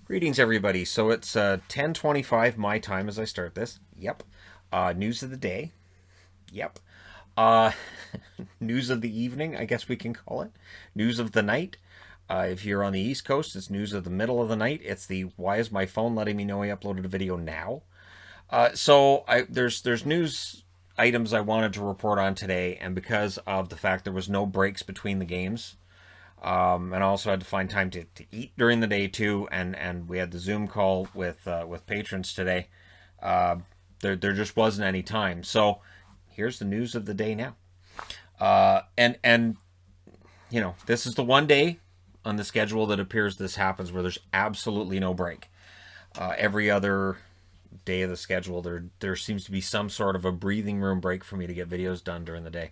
Greetings, everybody. So it's 10:25 my time as I start this. Yep. News of the day. Yep. Uh, News of the evening, I guess we can call it. News of the night. If you're on the East Coast, it's news of the middle of the night. It's the why is my phone letting me know I uploaded a video now? There's news items I wanted to report on today, and because of the fact there was no breaks between the games, and I also had to find time to eat during the day too. And we had the Zoom call with patrons today. There just wasn't any time. So here's the news of the day now. And this is the one day on the schedule that appears this happens where there's absolutely no break. Every other day of the schedule, there seems to be some sort of a breathing room break for me to get videos done during the day.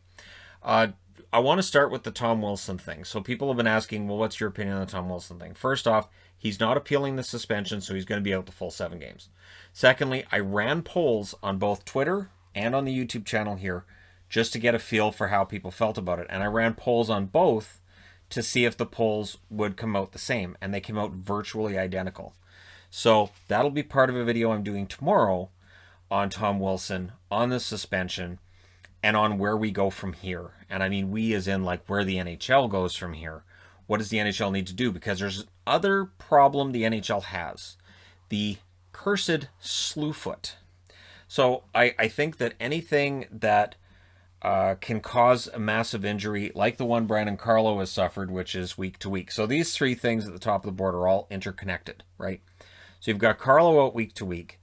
I want to start with the Tom Wilson thing. So people have been asking, well, what's your opinion on the Tom Wilson thing? First off, he's not appealing the suspension, so he's going to be out the full 7 games. Secondly, I ran polls on both Twitter and on the YouTube channel here just to get a feel for how people felt about it. And I ran polls on both to see if the polls would come out the same, and they came out virtually identical. So that'll be part of a video I'm doing tomorrow on Tom Wilson, on the suspension, and on where we go from here. And I mean we as in like where the NHL goes from here. What does the NHL need to do? Because there's other problem the NHL has. The cursed slew foot. So I think that anything that can cause a massive injury, like the one Brandon Carlo has suffered, which is week to week. So these 3 things at the top of the board are all interconnected, right? So you've got Carlo out week to week.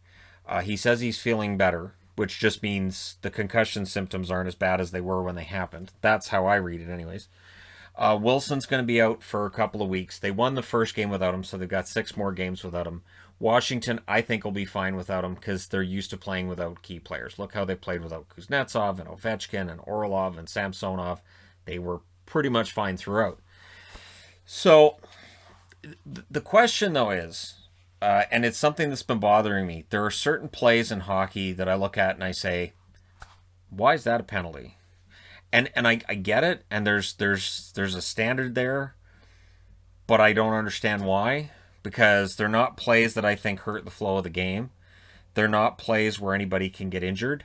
He says he's feeling better, which just means the concussion symptoms aren't as bad as they were when they happened. That's how I read it anyways. Wilson's going to be out for a couple of weeks. They won the first game without him, so they've got 6 more games without him. Washington, I think, will be fine without him because they're used to playing without key players. Look how they played without Kuznetsov and Ovechkin and Orlov and Samsonov. They were pretty much fine throughout. So the question, though, is, and it's something that's been bothering me, there are certain plays in hockey that I look at and I say, why is that a penalty? And I get it, and there's a standard there, but I don't understand why, because they're not plays that I think hurt the flow of the game. They're not plays where anybody can get injured.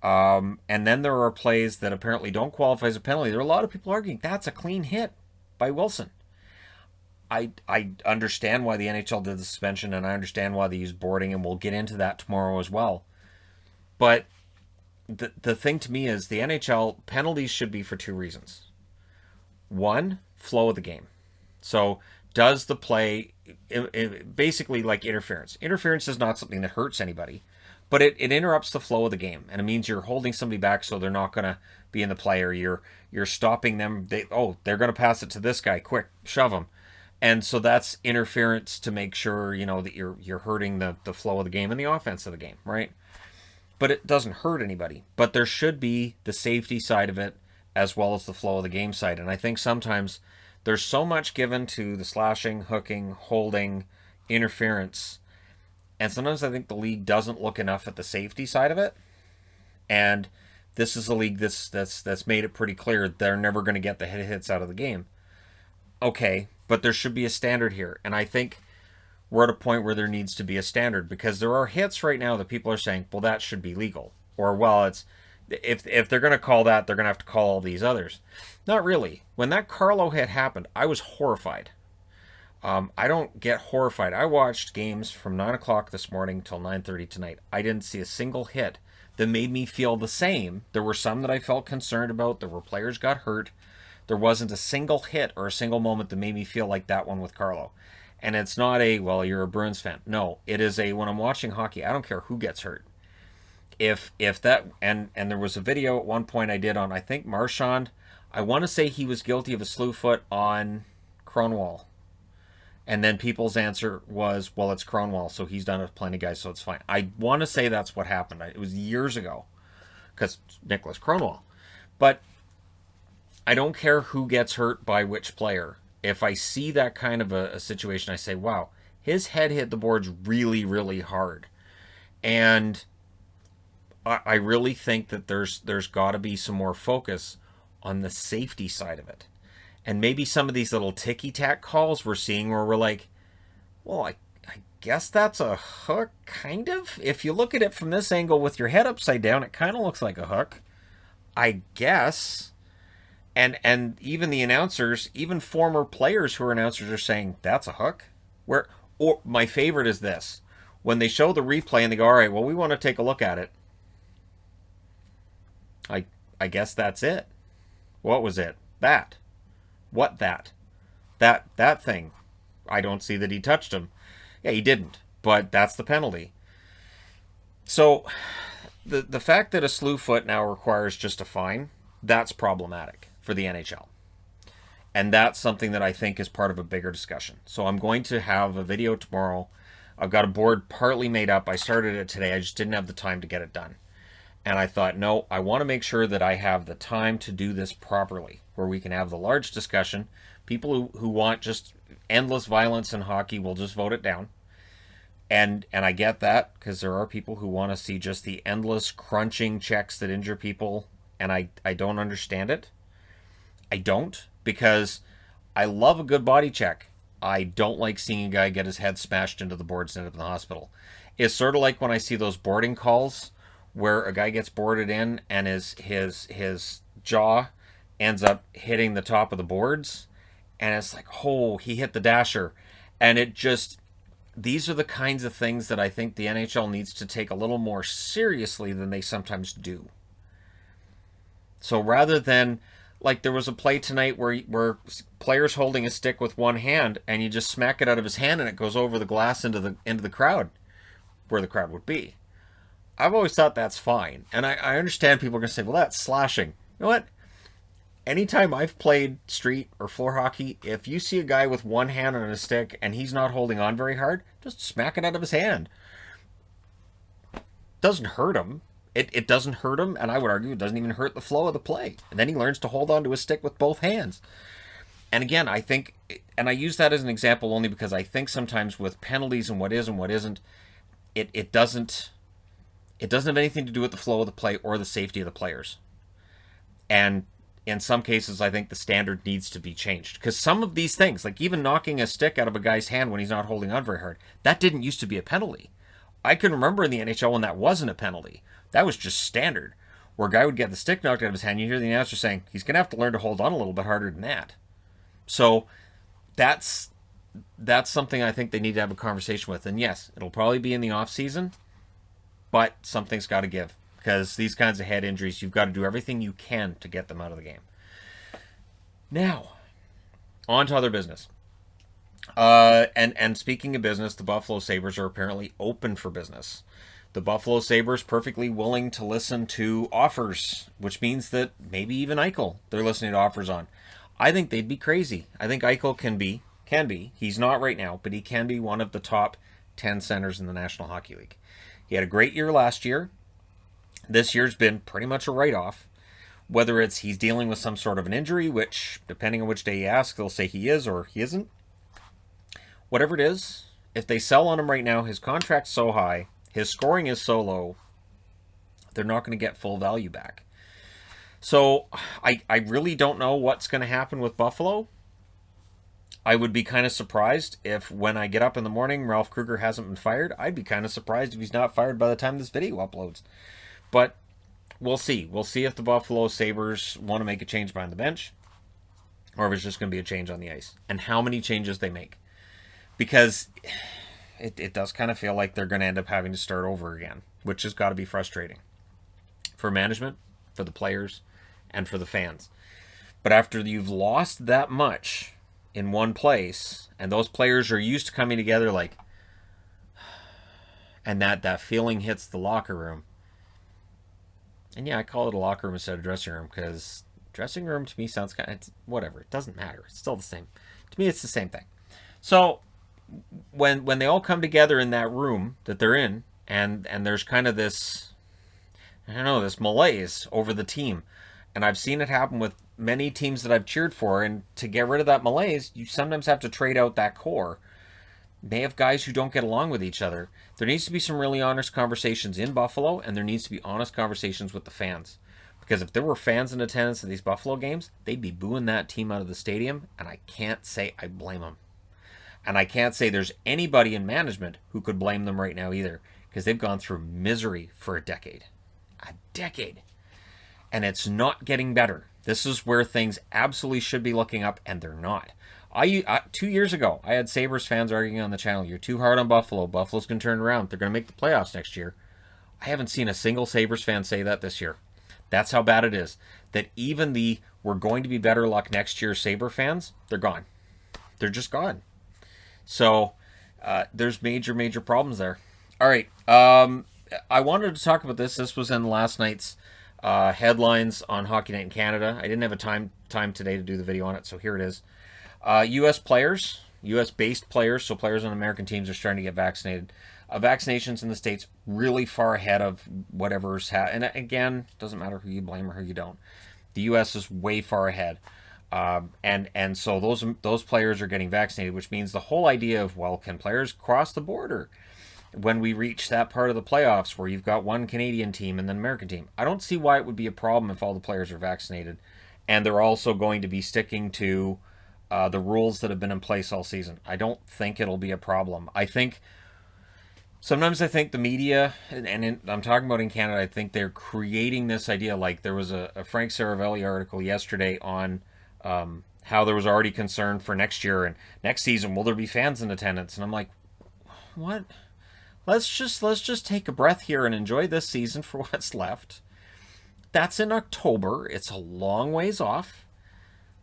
And then there are plays that apparently don't qualify as a penalty. There are a lot of people arguing that's a clean hit by Wilson. I understand why the NHL did the suspension, and I understand why they used boarding, and we'll get into that tomorrow as well. But the thing to me is the NHL penalties should be for 2 reasons. One, flow of the game. So does the play, basically like interference. Interference is not something that hurts anybody, but it interrupts the flow of the game, and it means you're holding somebody back so they're not going to be in the play, or you're stopping them. They're going to pass it to this guy, quick, shove them. And so that's interference to make sure, that you're hurting the flow of the game and the offense of the game, right? But it doesn't hurt anybody. But there should be the safety side of it as well as the flow of the game side. And I think sometimes there's so much given to the slashing, hooking, holding, interference. And sometimes I think the league doesn't look enough at the safety side of it. And this is a league that's made it pretty clear they're never going to get the hits out of the game. Okay, but there should be a standard here. And I think we're at a point where there needs to be a standard, because there are hits right now that people are saying, well, that should be legal. Or, well, it's if they're going to call that, they're going to have to call all these others. Not really. When that Carlo hit happened, I was horrified. I don't get horrified. I watched games from 9 o'clock this morning till 9:30 tonight. I didn't see a single hit that made me feel the same. There were some that I felt concerned about. There were players got hurt. There wasn't a single hit or a single moment that made me feel like that one with Carlo. And it's not a, well, you're a Bruins fan. No, it is a, when I'm watching hockey, I don't care who gets hurt. If that, and there was a video at one point I did on, I think, Marchand. I want to say he was guilty of a slew foot on Kronwall. And then people's answer was, well, it's Kronwall, so he's done it with plenty of guys, so it's fine. I want to say that's what happened. It was years ago, because Nicholas Kronwall. But I don't care who gets hurt by which player. If I see that kind of a situation, I say, wow, his head hit the boards really, really hard. And I really think that there's got to be some more focus on the safety side of it. And maybe some of these little ticky-tack calls we're seeing where we're like, well, guess that's a hook, kind of. If you look at it from this angle with your head upside down, it kind of looks like a hook, I guess. And even the announcers, even former players who are announcers, are saying that's a hook. Where, or my favorite is this: when they show the replay and they go, all right, well, we want to take a look at it. I guess that's it. What was it? That. What that? That thing. I don't see that he touched him. Yeah, he didn't, but that's the penalty. So the fact that a slew foot now requires just a fine, that's problematic for the NHL. And that's something that I think is part of a bigger discussion. So I'm going to have a video tomorrow. I've got a board partly made up. I started it today. I just didn't have the time to get it done. And I thought, no, I want to make sure that I have the time to do this properly, where we can have the large discussion. People who want just endless violence in hockey will just vote it down. And I get that, because there are people who want to see just the endless crunching checks that injure people, and I don't understand it. I don't, because I love a good body check. I don't like seeing a guy get his head smashed into the boards and end up in the hospital. It's sort of like when I see those boarding calls where a guy gets boarded in and his jaw ends up hitting the top of the boards, and it's like, oh, he hit the dasher. And it just, these are the kinds of things that I think the NHL needs to take a little more seriously than they sometimes do. So rather than, like, there was a play tonight where players holding a stick with one hand, and you just smack it out of his hand and it goes over the glass into the crowd, where the crowd would be. I've always thought that's fine. And I understand people are going to say, well, that's slashing. You know what? Anytime I've played street or floor hockey, if you see a guy with one hand on a stick and he's not holding on very hard, just smack it out of his hand. Doesn't hurt him. It doesn't hurt him, and I would argue it doesn't even hurt the flow of the play. And then he learns to hold on to his stick with both hands. And again, I think, and I use that as an example only because I think sometimes with penalties and what is and what isn't, it doesn't have anything to do with the flow of the play or the safety of the players. And in some cases, I think the standard needs to be changed. Because some of these things, like even knocking a stick out of a guy's hand when he's not holding on very hard, that didn't used to be a penalty. I can remember in the NHL when that wasn't a penalty. That was just standard. Where a guy would get the stick knocked out of his hand, you hear the announcer saying, he's going to have to learn to hold on a little bit harder than that. So that's something I think they need to have a conversation with. And yes, it'll probably be in the off season, but something's got to give. Because these kinds of head injuries, you've got to do everything you can to get them out of the game. Now, on to other business. And speaking of business, the Buffalo Sabres are apparently open for business. The Buffalo Sabres perfectly willing to listen to offers, which means that maybe even Eichel they're listening to offers on. I think they'd be crazy. I think Eichel can be. He's not right now, but he can be one of the top 10 centers in the National Hockey League. He had a great year last year. This year's been pretty much a write-off. Whether it's he's dealing with some sort of an injury, which, depending on which day you ask, they'll say he is or he isn't. Whatever it is, if they sell on him right now, his contract's so high, his scoring is so low, they're not going to get full value back. So I really don't know what's going to happen with Buffalo. I would be kind of surprised if when I get up in the morning, Ralph Krueger hasn't been fired. I'd be kind of surprised if he's not fired by the time this video uploads. But we'll see. We'll see if the Buffalo Sabres want to make a change behind the bench or if it's just going to be a change on the ice and how many changes they make. Because it does kind of feel like they're going to end up having to start over again, which has got to be frustrating for management, for the players, and for the fans. But after you've lost that much in one place, and those players are used to coming together like, and that feeling hits the locker room. And yeah, I call it a locker room instead of dressing room because dressing room to me sounds kind of, whatever. It doesn't matter. It's still the same. To me, it's the same thing. So when they all come together in that room that they're in, and there's kind of this, I don't know, this malaise over the team. And I've seen it happen with many teams that I've cheered for. And to get rid of that malaise, you sometimes have to trade out that core. They have guys who don't get along with each other. There needs to be some really honest conversations in Buffalo, and there needs to be honest conversations with the fans. Because if there were fans in attendance at these Buffalo games, they'd be booing that team out of the stadium, and I can't say I blame them. And I can't say there's anybody in management who could blame them right now either, because they've gone through misery for a decade. A decade. And it's not getting better. This is where things absolutely should be looking up, and they're not. 2 years ago, I had Sabres fans arguing on the channel, you're too hard on Buffalo. Buffalo's going to turn around. They're going to make the playoffs next year. I haven't seen a single Sabres fan say that this year. That's how bad it is. That even the we're going to be better luck next year Sabre fans, they're gone. They're just gone. So there's major problems there. All right. I wanted to talk about this. This was in last night's headlines on Hockey Night in Canada. I didn't have a time today to do the video on it, so here it is. U.S. players, U.S.-based players, so players on American teams are starting to get vaccinated. Vaccinations in the States really far ahead of whatever's and again, doesn't matter who you blame or who you don't. The U.S. is way far ahead. And so those players are getting vaccinated, which means the whole idea of, well, can players cross the border when we reach that part of the playoffs where you've got one Canadian team and then American team? I don't see why it would be a problem if all the players are vaccinated, and they're also going to be sticking to the rules that have been in place all season. I don't think it'll be a problem. Sometimes I think the media, and I'm talking about in Canada, I think they're creating this idea. Like there was a Frank Saravelli article yesterday on how there was already concern for next year and next season. Will there be fans in attendance? And I'm like, what? Let's just take a breath here and enjoy this season for what's left. That's in October. It's a long ways off.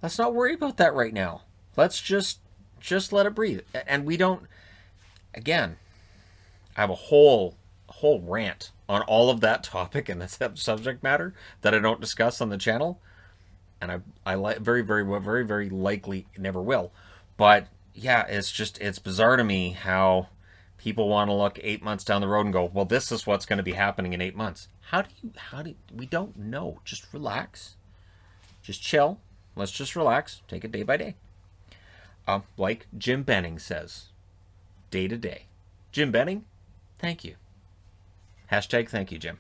Let's not worry about that right now. Let's just let it breathe. And we don't. Again, I have a whole rant on all of that topic and the subject matter that I don't discuss on the channel, and I very likely never will. But yeah, it's bizarre to me how people want to look 8 months down the road and go, well, this is what's going to be happening in 8 months. We don't know. Just relax. Just chill. Let's just relax. Take it day by day. Like Jim Benning says, day to day. Jim Benning, thank you. Hashtag thank you, Jim.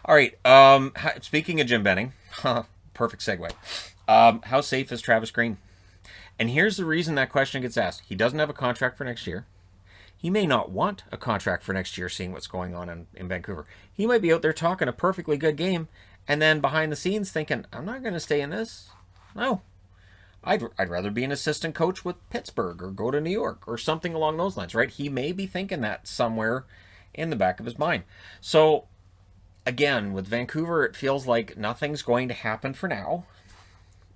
All right. Speaking of Jim Benning, perfect segue. How safe is Travis Green? And here's the reason that question gets asked. He doesn't have a contract for next year. He may not want a contract for next year, seeing what's going on in Vancouver. He might be out there talking a perfectly good game, and then behind the scenes thinking, I'm not going to stay in this. No. I'd rather be an assistant coach with Pittsburgh or go to New York or something along those lines, right? He may be thinking that somewhere in the back of his mind. So, again, with Vancouver, it feels like nothing's going to happen for now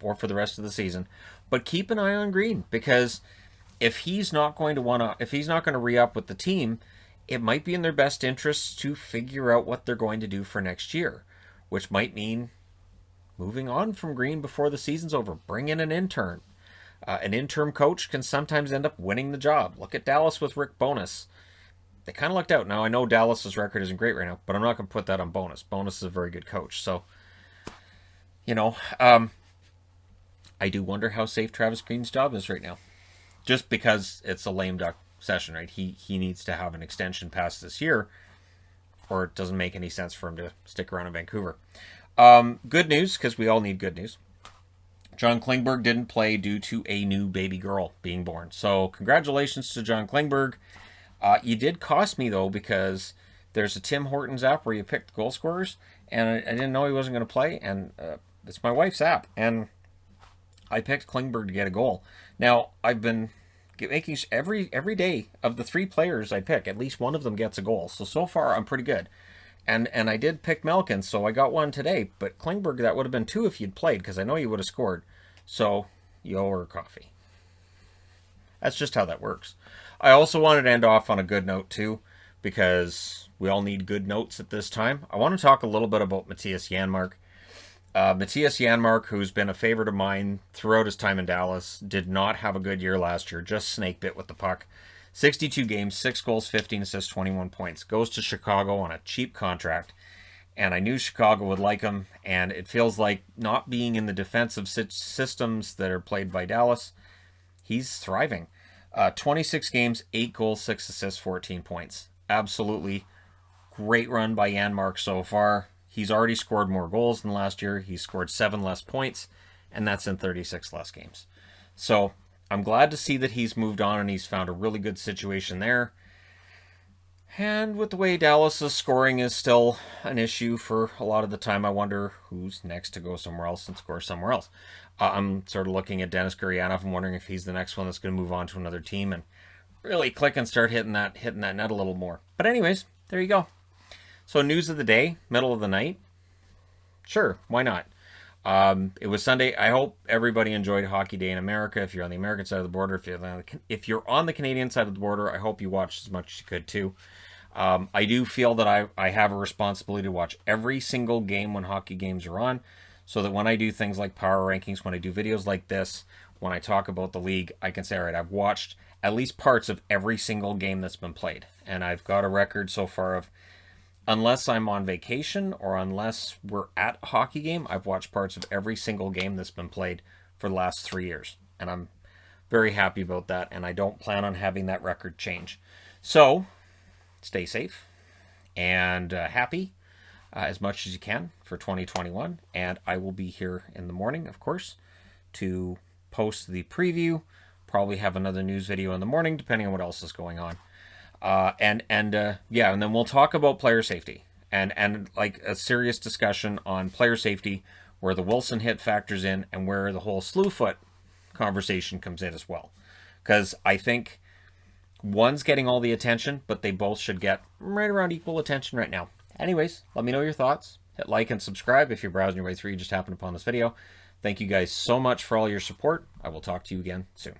or for the rest of the season. But keep an eye on Green, because if he's not going to re-up with the team, it might be in their best interests to figure out what they're going to do for next year, which might mean moving on from Green before the season's over. Bring in an intern. An interim coach can sometimes end up winning the job. Look at Dallas with Rick Bowness. They kind of lucked out. Now, I know Dallas's record isn't great right now, but I'm not going to put that on Bowness. Bowness is a very good coach. So, I do wonder how safe Travis Green's job is right now. Just because it's a lame duck session, right? He needs to have an extension past this year, or it doesn't make any sense for him to stick around in Vancouver. Good news, because we all need good news. John Klingberg didn't play due to a new baby girl being born. So congratulations to John Klingberg. You did cost me, though, because there's a Tim Hortons app where you pick the goal scorers, and I didn't know he wasn't going to play, and it's my wife's app, and I picked Klingberg to get a goal. Now, I've been making every day of the 3 players I pick, at least one of them gets a goal. So far, I'm pretty good. And I did pick Melkin, so I got one today. But Klingberg, that would have been 2 if you'd played, because I know you would have scored. So you owe her coffee. That's just how that works. I also wanted to end off on a good note, too, because we all need good notes at this time. I want to talk a little bit about Matthias Janmark. Matthias Janmark, who's been a favorite of mine throughout his time in Dallas, did not have a good year last year. Just snake bit with the puck. 62 games, 6 goals, 15 assists, 21 points. Goes to Chicago on a cheap contract. And I knew Chicago would like him. And it feels like not being in the defensive systems that are played by Dallas, he's thriving. 26 games, 8 goals, 6 assists, 14 points. Absolutely great run by Janmark so far. He's already scored more goals than last year. He's scored 7 less points. And that's in 36 less games. So I'm glad to see that he's moved on and he's found a really good situation there. And with the way Dallas's scoring is still an issue for a lot of the time, I wonder who's next to go somewhere else and score somewhere else. I'm sort of looking at Dennis Gurianov and wondering if he's the next one that's going to move on to another team and really click and start hitting that net a little more. But anyways, there you go. So news of the day, middle of the night. Sure, why not? It was Sunday. I hope everybody enjoyed Hockey Day in America. If you're on the American side of the border, if you're on the Canadian side of the border, I hope you watched as much as you could too. I do feel that I have a responsibility to watch every single game when hockey games are on, so that when I do things like power rankings, when I do videos like this, when I talk about the league, I can say, all right, I've watched at least parts of every single game that's been played. And I've got a record so far of, unless I'm on vacation or unless we're at a hockey game, I've watched parts of every single game that's been played for the last 3 years. And I'm very happy about that, and I don't plan on having that record change. So, stay safe and happy as much as you can for 2021. And I will be here in the morning, of course, to post the preview. Probably have another news video in the morning, depending on what else is going on. And then we'll talk about player safety and like a serious discussion on player safety, where the Wilson hit factors in and where the whole Slewfoot conversation comes in as well. Because I think one's getting all the attention, but they both should get right around equal attention right now. Anyways, let me know your thoughts. Hit like and subscribe if you're browsing your way through, you just happened upon this video. Thank you guys so much for all your support. I will talk to you again soon.